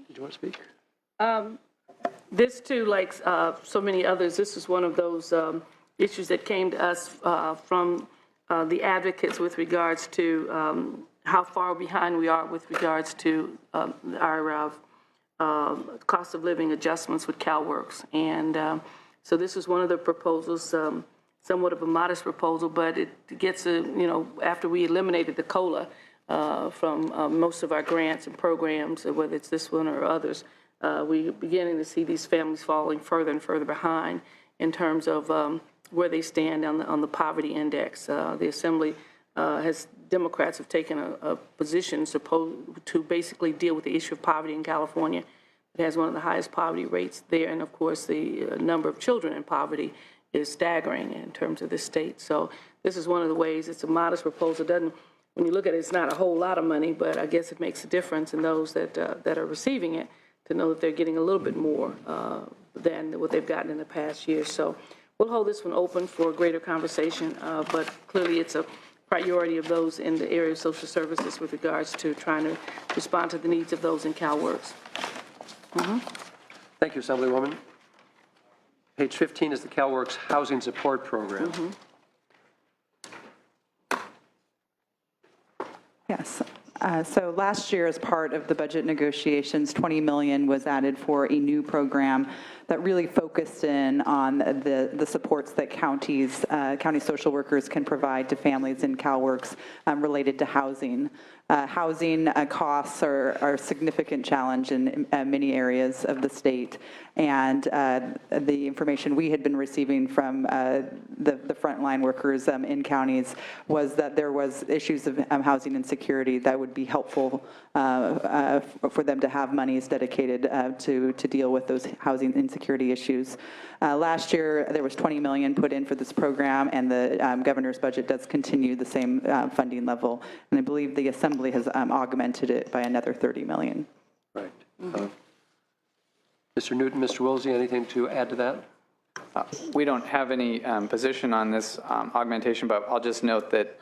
Did you want to speak? This too, like so many others, this is one of those issues that came to us from the advocates with regards to how far behind we are with regards to our cost of living adjustments with CalWORKs. And so this is one of the proposals, somewhat of a modest proposal, but it gets, after we eliminated the COLA from most of our grants and programs, whether it's this one or others, we're beginning to see these families falling further and further behind in terms of where they stand on the poverty index. The Assembly Democrats have taken a position to basically deal with the issue of poverty in California. It has one of the highest poverty rates there, and of course the number of children in poverty is staggering in terms of this state. So this is one of the ways. It's a modest proposal. When you look at it, it's not a whole lot of money, but I guess it makes a difference in those that are receiving it, to know that they're getting a little bit more than what they've gotten in the past year. So we'll hold this one open for a greater conversation, but clearly it's a priority of those in the area of social services with regards to trying to respond to the needs of those in CalWORKs. Thank you, Assemblywoman. Page 15 is the CalWORKs Housing Support Program. Yes. So last year, as part of the budget negotiations, $20 million was added for a new program that really focused in on the supports that county social workers can provide to families in CalWORKs related to housing. Housing costs are a significant challenge in many areas of the state, and the information we had been receiving from the frontline workers in counties was that there was issues of housing insecurity that would be helpful for them to have monies dedicated to deal with those housing insecurity issues. Last year, there was $20 million put in for this program, and the governor's budget does continue the same funding level, and I believe the Assembly has augmented it by another $30 million. Right. Mr. Newton, Mr. Woolsey, anything to add to that? We don't have any position on this augmentation, but I'll just note that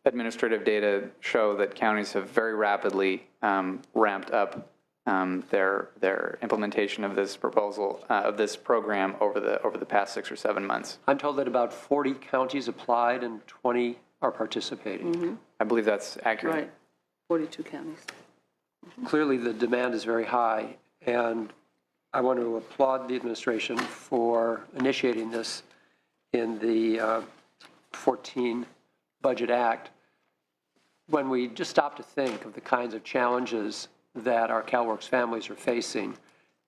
administrative data show that counties have very rapidly ramped up their implementation of this proposal, of this program over the past 6 or 7 months. I'm told that about 40 counties applied and 20 are participating. I believe that's accurate. Right, 42 counties. Clearly, the demand is very high, and I want to applaud the administration for initiating this in the 14 Budget Act. When we just stop to think of the kinds of challenges that our CalWORKs families are facing,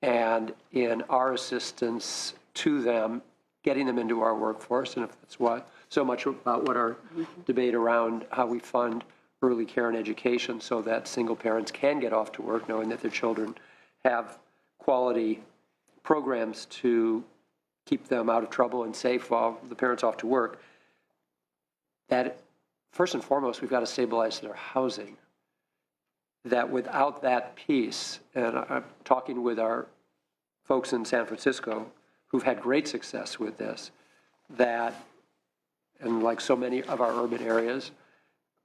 and in our assistance to them, getting them into our workforce, and if that's what so much about what our debate around how we fund early care and education so that single parents can get off to work knowing that their children have quality programs to keep them out of trouble and safe while the parents off to work, that first and foremost, we've got to stabilize their housing. That without that piece, and I'm talking with our folks in San Francisco who've had great success with this, that, and like so many of our urban areas,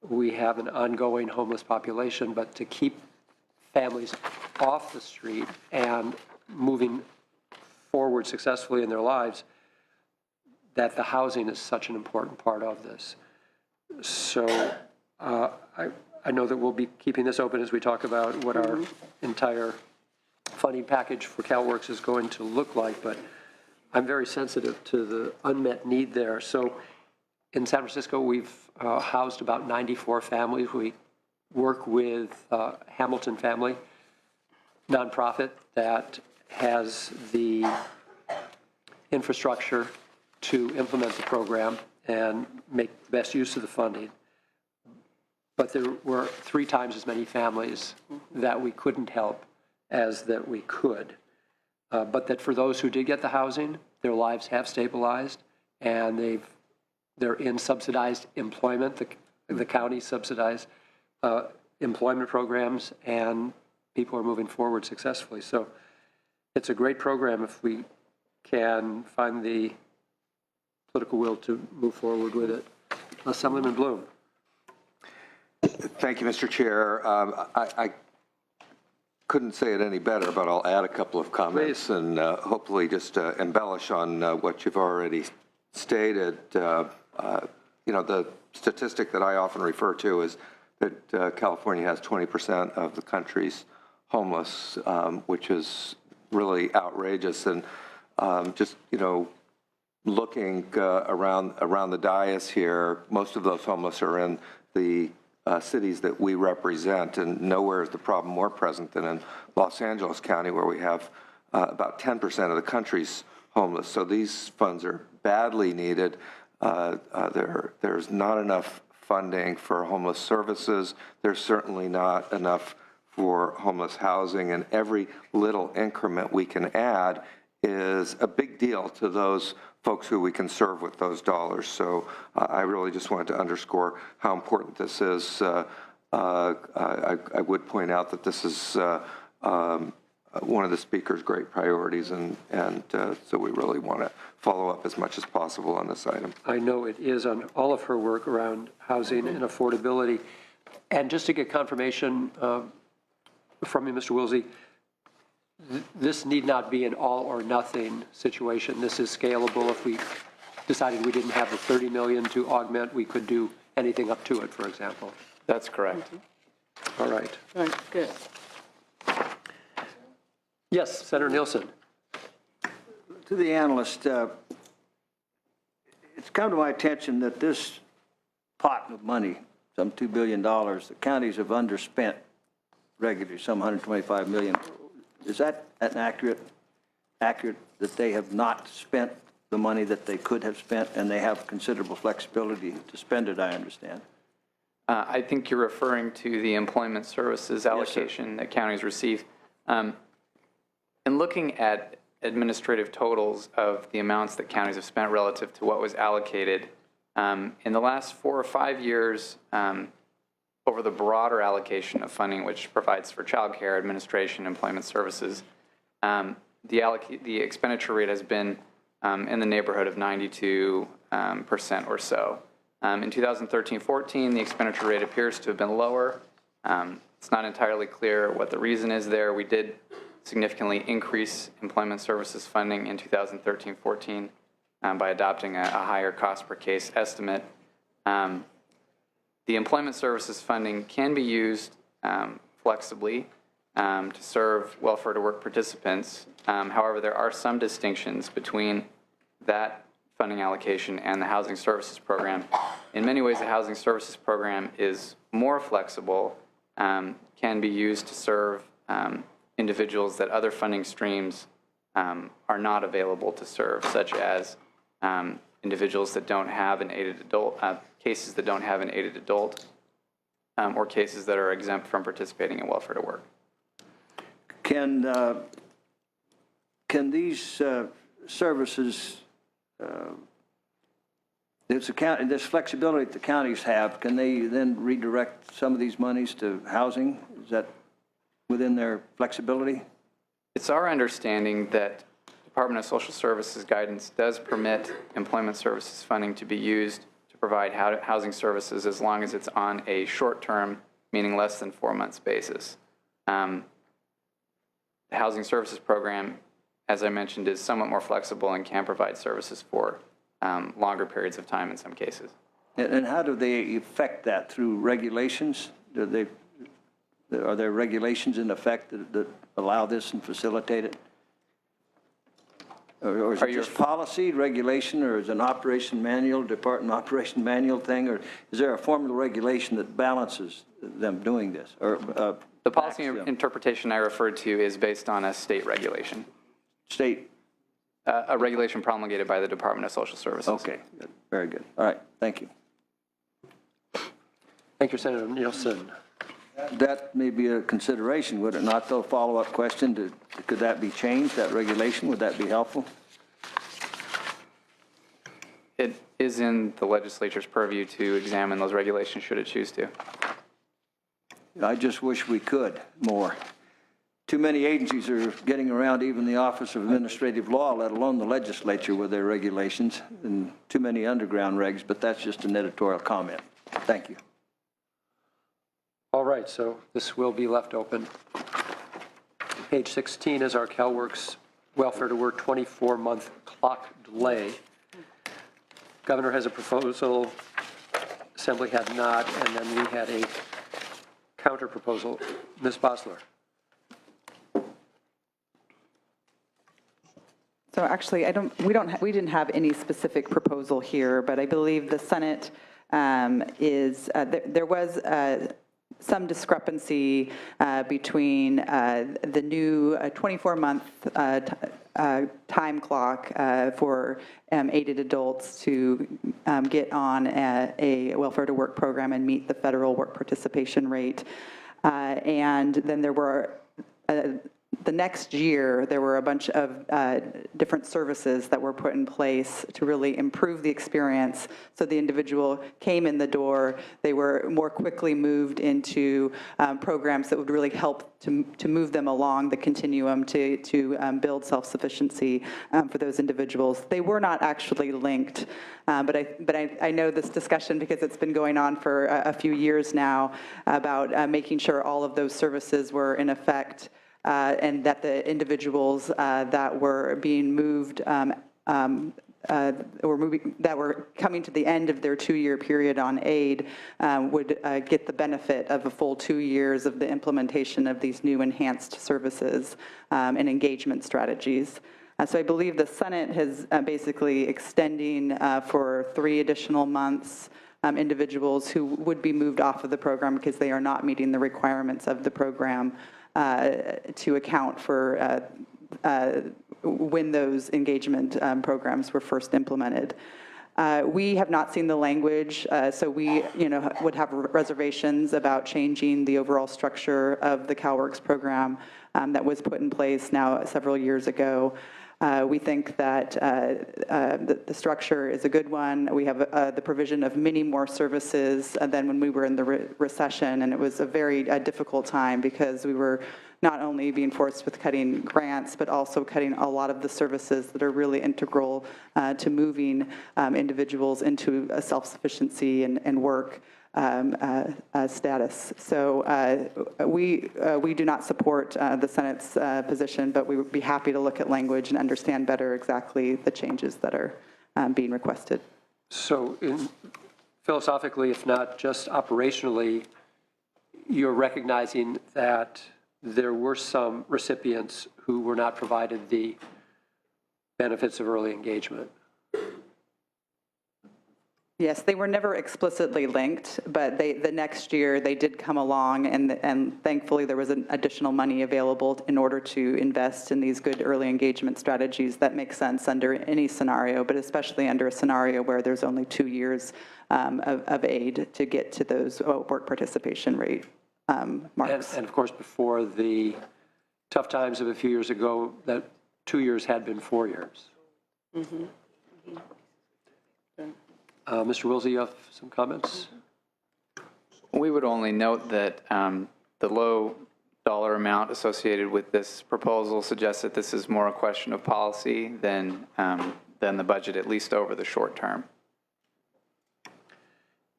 we have an ongoing homeless population, but to keep families off the street and moving forward successfully in their lives, that the housing is such an important part of this. So I know that we'll be keeping this open as we talk about what our entire funding package for CalWORKs is going to look like, but I'm very sensitive to the unmet need there. So in San Francisco, we've housed about 94 families. We work with Hamilton Family, nonprofit that has the infrastructure to implement the program and make the best use of the funding. But there were 3 times as many families that we couldn't help as that we could. But that for those who did get the housing, their lives have stabilized, and they're in subsidized employment. The county subsidized employment programs, and people are moving forward successfully. So it's a great program if we can find the political will to move forward with it. Assemblyman Bloom. Thank you, Mr. Chair. couldn't say it any better, but I'll add a couple of comments and hopefully just embellish on what you've already stated. You know, the statistic that I often refer to is that California has 20% of the country's homeless, which is really outrageous. And just, you know, looking around the dais here, most of those homeless are in the cities that we represent, and nowhere is the problem more present than in Los Angeles County, where we have about 10% of the country's homeless. So these funds are badly needed. There's not enough funding for homeless services. There's certainly not enough for homeless housing, and every little increment we can add is a big deal to those folks who we can serve with those dollars. So I really just wanted to underscore how important this is. I would point out that this is one of the speaker's great priorities, and so we really want to follow up as much as possible on this item. I know it is on all of her work around housing and affordability. And just to get confirmation from you, Mr. Wilsey, this need not be an all or nothing situation. This is scalable. If we decided we didn't have the 30 million to augment, we could do anything up to it, for example. That's correct. All right. All right, good. Yes, Senator Nielsen. To the analyst, it's come to my attention that this pot of money, some $2 billion, the counties have underspent regularly, some $125 million. Is that an accurate that they have not spent the money that they could have spent, and they have considerable flexibility to spend it, I understand? I think you're referring to the employment services allocation that counties receive. In looking at administrative totals of the amounts that counties have spent relative to what was allocated, in the last 4 or 5 years, over the broader allocation of funding, which provides for child care, administration, employment services, the expenditure rate has been in the neighborhood of 92% or so. In 2013-14, the expenditure rate appears to have been lower. It's not entirely clear what the reason is there. We did significantly increase employment services funding in 2013-14 by adopting a higher cost per case estimate. The employment services funding can be used flexibly to serve welfare to work participants. However, there are some distinctions between that funding allocation and the housing services program. In many ways, the housing services program is more flexible, can be used to serve individuals that other funding streams are not available to serve, such as individuals that don't have an aided adult, cases that don't have an aided adult, or cases that are exempt from participating in welfare to work. Can these services, this flexibility that the counties have, can they then redirect some of these monies to housing? Is that within their flexibility? It's our understanding that Department of Social Services guidance does permit employment services funding to be used to provide housing services as long as it's on a short-term, meaning less than 4 months basis. The housing services program, as I mentioned, is somewhat more flexible and can provide services for longer periods of time in some cases. And how do they affect that? Through regulations? Are there regulations in effect that allow this and facilitate it? Or is it just policy, regulation, or is it an operation manual, department operation manual thing, or is there a formal regulation that balances them doing this? Or the policy interpretation I referred to is based on a state regulation. State? A regulation promulgated by the Department of Social Services. Okay, good. Very good. All right, thank you. Thank you, Senator Nielsen. That may be a consideration, would it not, though? Follow-up question, could that be changed, that regulation? Would that be helpful? It is in the legislature's purview to examine those regulations should it choose to. I just wish we could more. Too many agencies are getting around even the Office of Administrative Law, let alone the legislature with their regulations, and too many underground regs, but that's just an editorial comment. Thank you. All right, so this will be left open. page 16 is our CalWorks Welfare to Work 24-month clock delay. Governor has a proposal, Assembly had not, and then we had a counter proposal. Ms. Bosler. So actually, we didn't have any specific proposal here, but I believe the Senate there was some discrepancy between the new 24-month time clock for aided adults to get on a welfare to work program and meet the federal work participation rate. And then there were the next year, there were a bunch of different services that were put in place to really improve the experience. So the individual came in the door, they were more quickly moved into programs that would really help to move them along the continuum to build self-sufficiency for those individuals. They were not actually linked, but I know this discussion because it's been going on for a few years now about making sure all of those services were in effect. And that the individuals that were being moved that were coming to the end of their 2-year period on aid would get the benefit of a full 2 years of the implementation of these new enhanced services and engagement strategies. So I believe the Senate has basically extending for 3 additional months individuals who would be moved off of the program because they are not meeting the requirements of the program to account for when those engagement programs were first implemented. We have not seen the language, so we would have reservations about changing the overall structure of the CalWorks program that was put in place now several years ago. We think that the structure is a good one. We have the provision of many more services than when we were in the recession, and it was a very difficult time because we were not only being forced with cutting grants, but also cutting a lot of the services that are really integral to moving individuals into a self-sufficiency and work status. So we do not support the Senate's position, but we would be happy to look at language and understand better exactly the changes that are being requested. So philosophically, if not just operationally, you're recognizing that there were some recipients who were not provided the benefits of early engagement. Yes, they were never explicitly linked, but the next year they did come along, and thankfully there was an additional money available in order to invest in these good early engagement strategies that make sense under any scenario, but especially under a scenario where there's only 2 years of aid to get to those work participation rate marks. And of course, before the tough times of a few years ago, that 2 years had been 4 years. Mm-hmm. Mr. Wilsey, you have some comments? We would only note that the low dollar amount associated with this proposal suggests that this is more a question of policy than the budget, at least over the short term.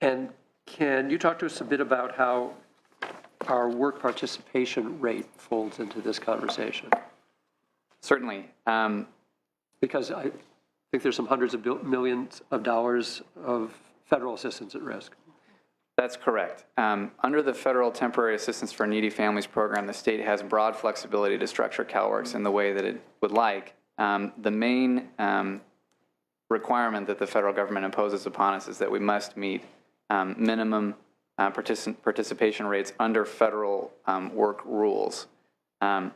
And can you talk to us a bit about how our work participation rate folds into this conversation? Certainly. Because I think there's some hundreds of millions of dollars of federal assistance at risk. That's correct. Under the Federal Temporary Assistance for Needy Families program, the state has broad flexibility to structure CalWorks in the way that it would like. The main requirement that the federal government imposes upon us is that we must meet minimum participation rates under federal work rules. The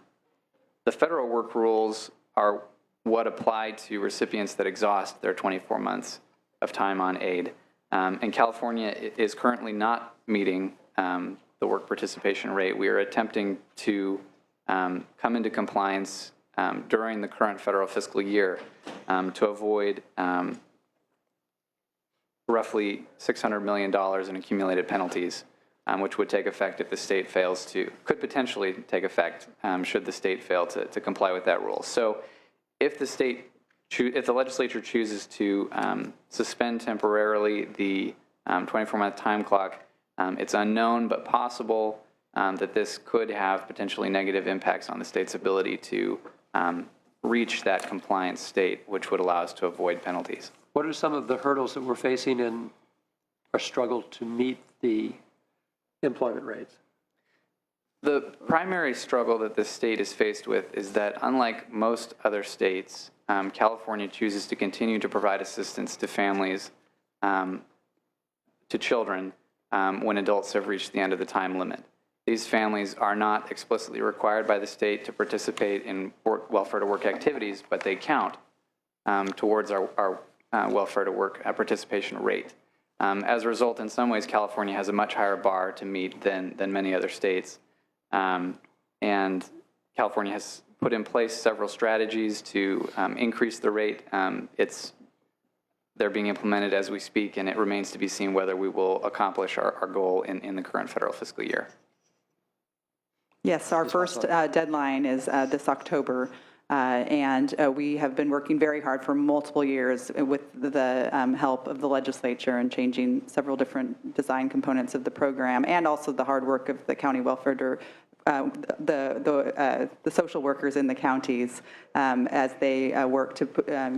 federal work rules are what apply to recipients that exhaust their 24 months of time on aid. And California is currently not meeting the work participation rate. We are attempting to come into compliance during the current federal fiscal year to avoid roughly $600 million in accumulated penalties, which would take effect if the state fails to, could potentially take effect should the state fail to comply with that rule. So if the legislature chooses to suspend temporarily the 24-month time clock, it's unknown but possible that this could have potentially negative impacts on the state's ability to reach that compliance state, which would allow us to avoid penalties. What are some of the hurdles that we're facing in our struggle to meet the employment rates? The primary struggle that the state is faced with is that, unlike most other states, California chooses to continue to provide assistance to families, to children, when adults have reached the end of the time limit. These families are not explicitly required by the state to participate in welfare to work activities, but they count towards our welfare to work participation rate. As a result, in some ways, California has a much higher bar to meet than many other states. And California has put in place several strategies to increase the rate. They're being implemented as we speak, and it remains to be seen whether we will accomplish our goal in the current federal fiscal year. Yes, our first deadline is this October, and we have been working very hard for multiple years with the help of the legislature and changing several different design components of the program, and also the hard work of the county welfare, the social workers in the counties as they work to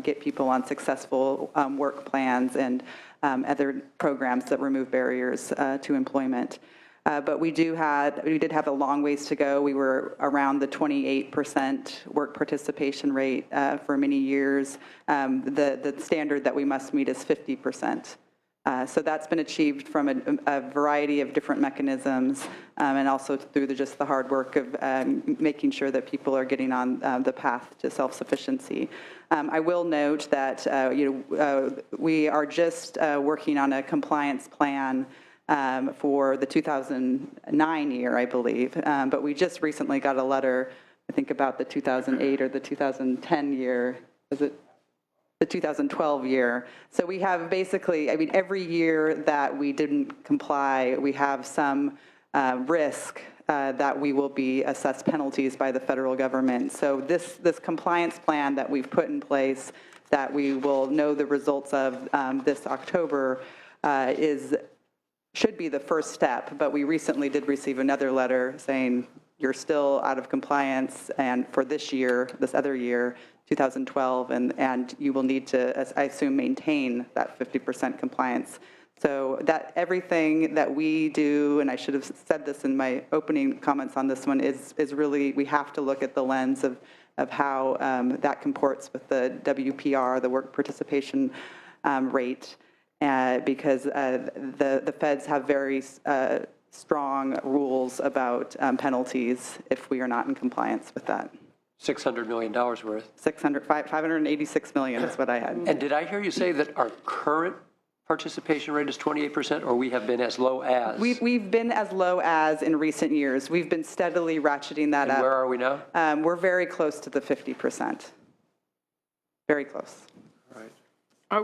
get people on successful work plans and other programs that remove barriers to employment. But we did have a long ways to go. We were around the 28% work participation rate for many years. The standard that we must meet is 50%. So that's been achieved from a variety of different mechanisms, and also through just the hard work of making sure that people are getting on the path to self-sufficiency. I will note that we are just working on a compliance plan for the 2009 year, I believe, but we just recently got a letter, I think about the 2008 or the 2010 year, is it? The 2012 year. So we have basically, every year that we didn't comply, we have some risk that we will be assessed penalties by the federal government. So this compliance plan that we've put in place that we will know the results of this October should be the first step, but we recently did receive another letter saying you're still out of compliance, and for this year, this other year, 2012, and you will need to, as I assume, maintain that 50% compliance. So that everything that we do, and I should have said this in my opening comments on this one, is really, we have to look at the lens of how that comports with the WPR, the work participation rate, because the feds have very strong rules about penalties if we are not in compliance with that. $600 million worth. 586 million is what I had. And did I hear you say that our current participation rate is 28%, or we have been as low as? We've been as low as in recent years. We've been steadily ratcheting that up. Where are we now? We're very close to the 50%. Very close. Right. Are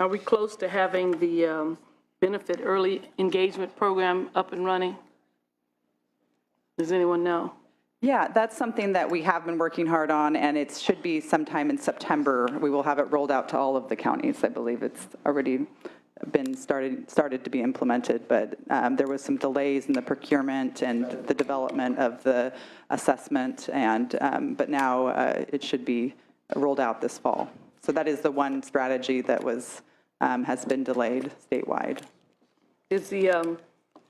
we close to having the benefit early engagement program up and running? Does anyone know? Yeah, that's something that we have been working hard on, and it should be sometime in September. We will have it rolled out to all of the counties. I believe it's already been started to be implemented, but there was some delays in the procurement and the development of the assessment, and but now it should be rolled out this fall. So that is the one strategy that has been delayed statewide. Is the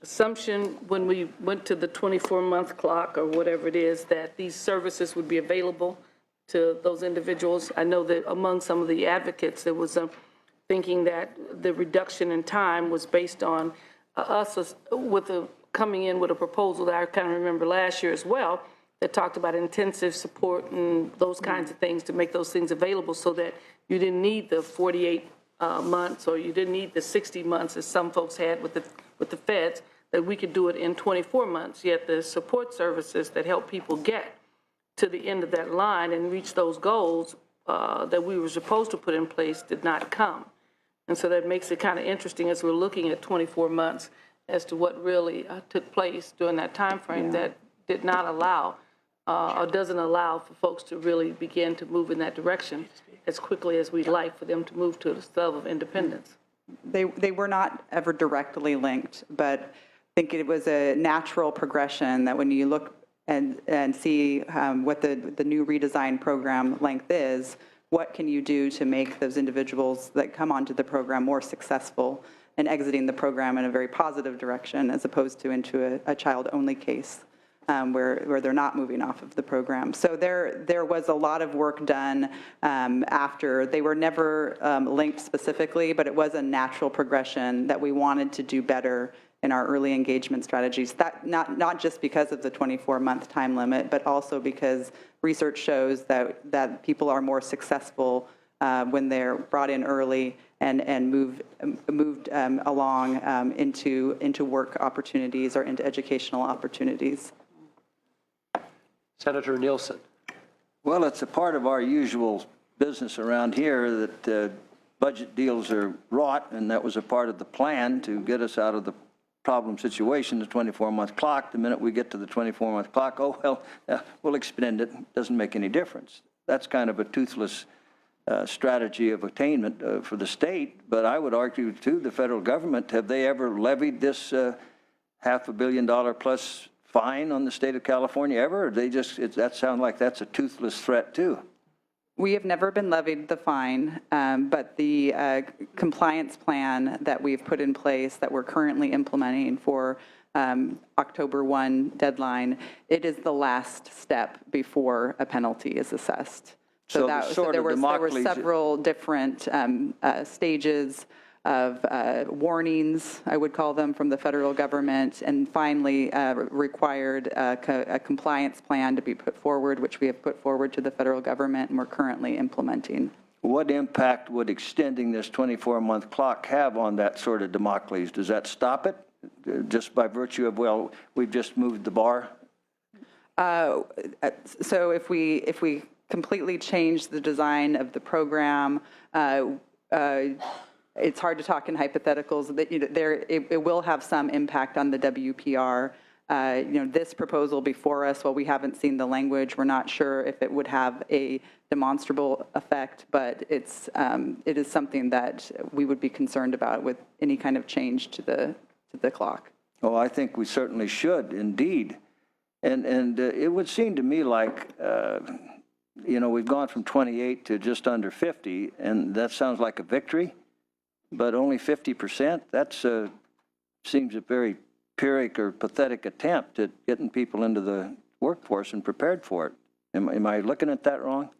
assumption when we went to the 24-month clock or whatever it is that these services would be available to those individuals? I know that among some of the advocates there was thinking that the reduction in time was based on us coming in with a proposal that I kind of remember last year as well, that talked about intensive support and those kinds of things to make those things available so that you didn't need the 48 months or you didn't need the 60 months as some folks had with the feds, that we could do it in 24 months, yet the support services that help people get to the end of that line and reach those goals that we were supposed to put in place did not come. And so that makes it kind of interesting as we're looking at 24 months as to what really took place during that time frame that did not allow or doesn't allow for folks to really begin to move in that direction as quickly as we'd like for them to move to the level of independence. They were not ever directly linked, but think it was a natural progression that when you look and see what the new redesign program length is, what can you do to make those individuals that come onto the program more successful and exiting the program in a very positive direction as opposed to into a child-only case where they're not moving off of the program. So there was a lot of work done after. They were never linked specifically, but it was a natural progression that we wanted to do better in our early engagement strategies. That not just because of the 24-month time limit, but also because research shows that people are more successful when they're brought in early and moved along into work opportunities or into educational opportunities. Senator Nielsen. Well, it's a part of our usual business around here that budget deals are wrought, and that was a part of the plan to get us out of the problem situation, the 24-month clock. The minute we get to the 24-month clock, oh, well, we'll expend it. Doesn't make any difference. That's kind of a toothless strategy of attainment for the state. But I would argue, too, the federal government, have they ever levied this $500 million plus fine on the state of California ever? Or they just, that sounds like that's a toothless threat, too. We have never been levied the fine, but the compliance plan that we've put in place that we're currently implementing for October 1 deadline, it is the last step before a penalty is assessed. So there were several different stages of warnings, I would call them, from the federal government, and finally required a compliance plan to be put forward, which we have put forward to the federal government and we're currently implementing. What impact would extending this 24-month clock have on that sort of Damocles? Does that stop it just by virtue of, well, we've just moved the bar? So if we completely change the design of the program, it's hard to talk in hypotheticals. That it will have some impact on the WPR. This proposal before us, while we haven't seen the language, we're not sure if it would have a demonstrable effect, but it is something that we would be concerned about with any kind of change to the clock. Oh, I think we certainly should, indeed. And it would seem to me like, we've gone from 28 to just under 50, and that sounds like a victory. But only 50%, that seems a very pyrrhic or pathetic attempt at getting people into the workforce and prepared for it. Am I looking at that wrong?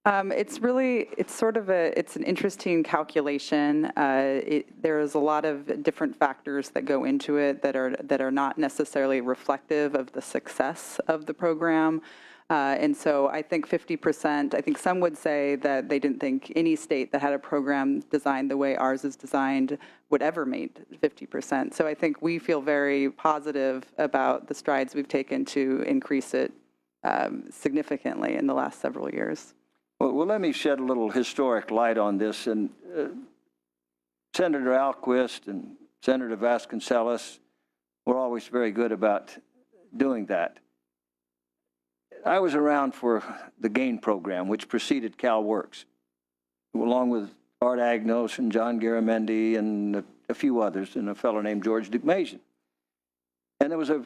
It's an interesting calculation. There's a lot of different factors that go into it that are not necessarily reflective of the success of the program. And so I think 50%, I think some would say that they didn't think any state that had a program designed the way ours is designed would ever meet 50%. So I think we feel very positive about the strides we've taken to increase it significantly in the last several years. Well, let me shed a little historic light on this. And Senator Alquist and Senator Vasconcellos were always very good about doing that. I was around for the GAIN program, which preceded CalWorks, along with Art Agnos and John Garamendi and a few others, and a fellow named George Dugmasian. And there was a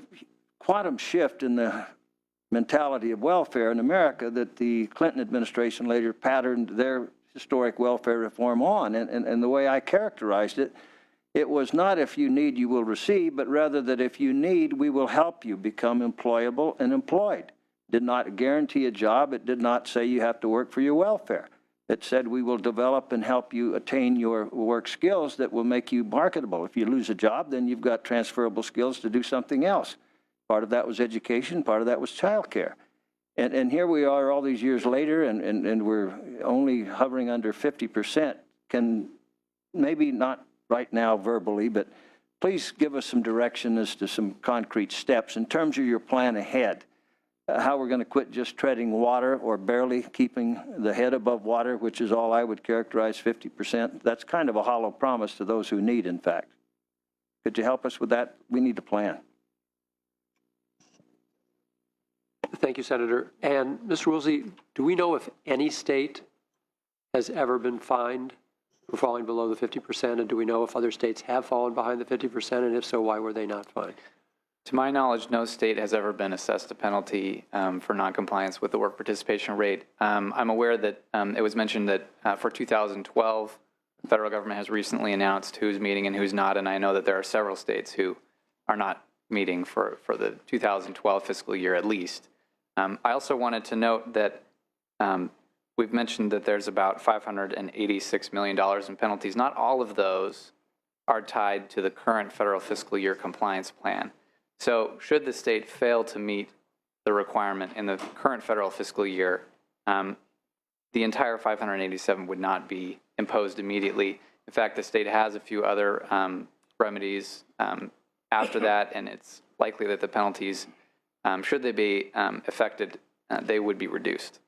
quantum shift in the mentality of welfare in America that the Clinton administration later patterned their historic welfare reform on. And the way I characterized it, it was not if you need, you will receive, but rather that if you need, we will help you become employable and employed. Did not guarantee a job. It did not say you have to work for your welfare. It said we will develop and help you attain your work skills that will make you marketable. If you lose a job, then you've got transferable skills to do something else. Part of that was education. Part of that was childcare. And here we are all these years later, and we're only hovering under 50%. Can maybe not right now verbally, but please give us some direction as to some concrete steps in terms of your plan ahead. How we're going to quit just treading water or barely keeping the head above water, which is all I would characterize 50%. That's kind of a hollow promise to those who need, in fact. Could you help us with that? We need a plan. Thank you, Senator. And Mr. Woolsey, do we know if any state has ever been fined for falling below the 50%? And do we know if other states have fallen behind the 50%? And if so, why were they not fined? To my knowledge, no state has ever been assessed a penalty for noncompliance with the work participation rate. I'm aware that it was mentioned that for 2012, the federal government has recently announced who's meeting and who's not, and I know that there are several states who are not meeting for the 2012 fiscal year at least. I also wanted to note that we've mentioned that there's about $586 million in penalties. Not all of those are tied to the current federal fiscal year compliance plan. So should the state fail to meet the requirement in the current federal fiscal year, the entire 587 would not be imposed immediately. In fact, the state has a few other remedies after that, and it's likely that the penalties, should they be affected, they would be reduced.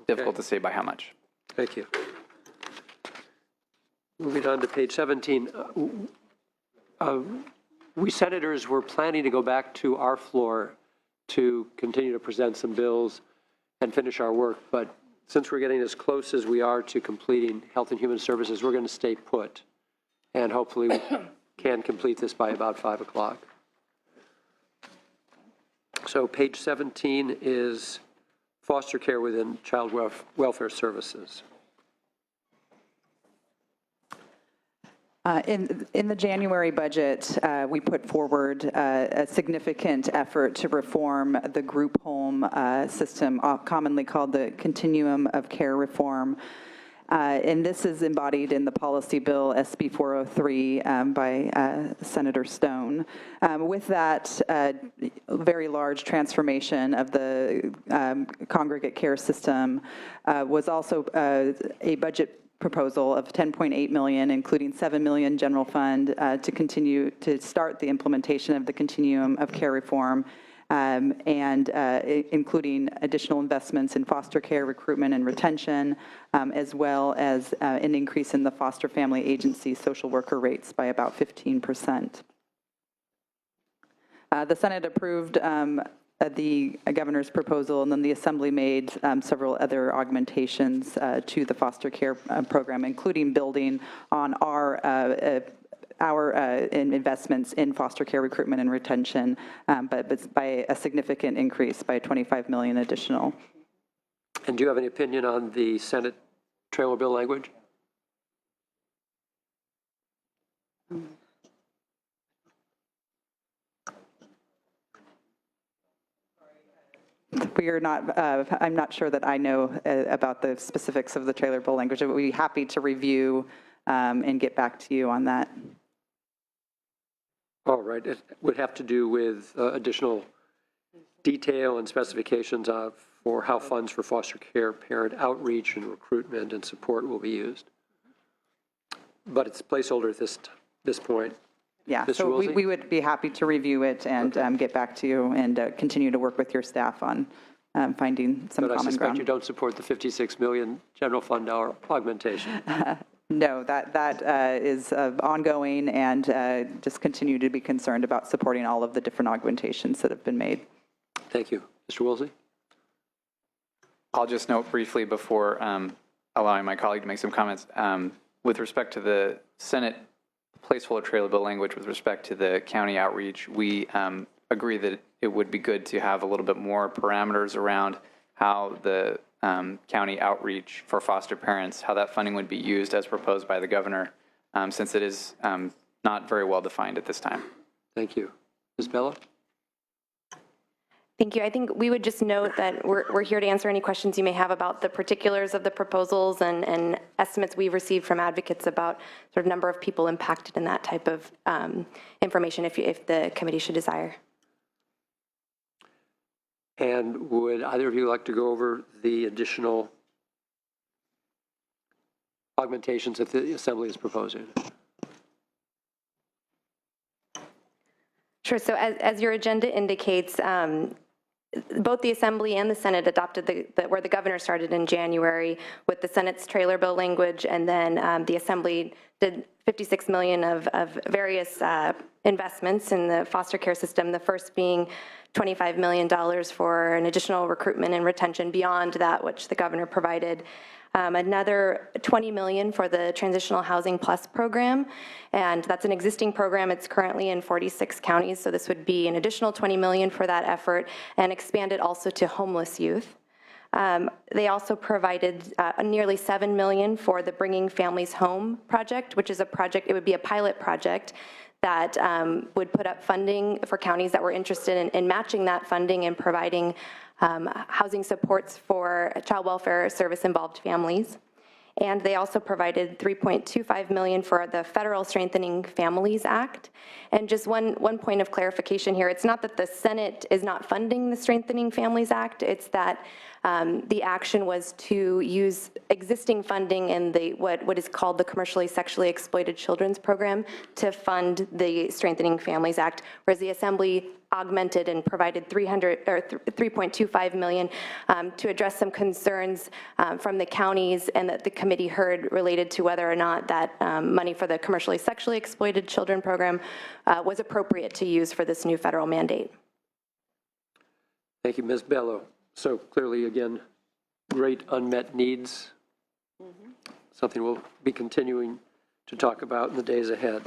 Difficult to say by how much. Thank you. Moving on to page 17. We senators were planning to go back to our floor to continue to present some bills and finish our work, but since we're getting as close as we are to completing Health and Human Services, we're going to stay put, and hopefully we can complete this by about 5 o'clock. So page 17 is foster care within child welfare services. In the January budget, we put forward a significant effort to reform the group home system, commonly called the Continuum of Care Reform. And this is embodied in the policy bill SB 403 by Senator Stone. With that very large transformation of the congregate care system was also a budget proposal of $10.8 million, including $7 million general fund to continue to start the implementation of the Continuum of Care Reform, and including additional investments in foster care recruitment and retention, as well as an increase in the foster family agency social worker rates by about 15%. The Senate approved the governor's proposal, and then the Assembly made several other augmentations to the foster care program, including building on our investments in foster care recruitment and retention, but by a significant increase, by $25 million additional. And do you have any opinion on the Senate trailer bill language? We are not, I'm not sure that I know about the specifics of the trailer bill language. I would be happy to review and get back to you on that. All right. It would have to do with additional detail and specifications for how funds for foster care, parent outreach, and recruitment and support will be used. But it's a placeholder at this point. Yeah, Mr. so Woolsey? we would be happy to review it and get back to you and continue to work with your staff on finding some But I common suspect ground. you don't support the $56 million general fund dollar augmentation. No, that is ongoing, and just continue to be concerned about supporting all of the different augmentations that have been made. Thank you. Mr. Woolsey? I'll just note briefly before allowing my colleague to make some comments. With respect to the Senate placeholder trailer bill language with respect to the county outreach, we agree that it would be good to have a little bit more parameters around how the county outreach for foster parents, how that funding would be used as proposed by the governor, since it is not very well defined at this time. Thank you. Ms. Bella? Thank you. I think we would just note that we're here to answer any questions you may have about the particulars of the proposals and estimates we've received from advocates about sort of number of people impacted in that type of information if the committee should desire. And would either of you like to go over the additional augmentations that the Assembly is proposing? Sure. So as your agenda indicates, both the Assembly and the Senate adopted where the governor started in January with the Senate's trailer bill language, and then the Assembly did $56 million of various investments in the foster care system, the first being $25 million for an additional recruitment and retention beyond that which the governor provided. Another $20 million for the Transitional Housing Plus program, and that's an existing program. It's currently in 46 counties, so this would be an additional $20 million for that effort, and expanded also to homeless youth. They also provided nearly $7 million for the Bringing Families Home project, which is a project, it would be a pilot project that would put up funding for counties that were interested in matching that funding and providing housing supports for child welfare service-involved families. And they also provided $3.25 million for the Federal Strengthening Families Act. And just one point of clarification here, it's not that the Senate is not funding the Strengthening Families Act, it's that the action was to use existing funding in the what is called the Commercially Sexually Exploited Children's Program to fund the Strengthening Families Act, whereas the Assembly augmented and provided $3.25 million to address some concerns from the counties and that the committee heard related to whether or not that money for the Commercially Sexually Exploited Children Program was appropriate to use for this new federal mandate. Thank you, Ms. Bello. So clearly, again, great unmet needs, something we'll be continuing to talk about in the days ahead.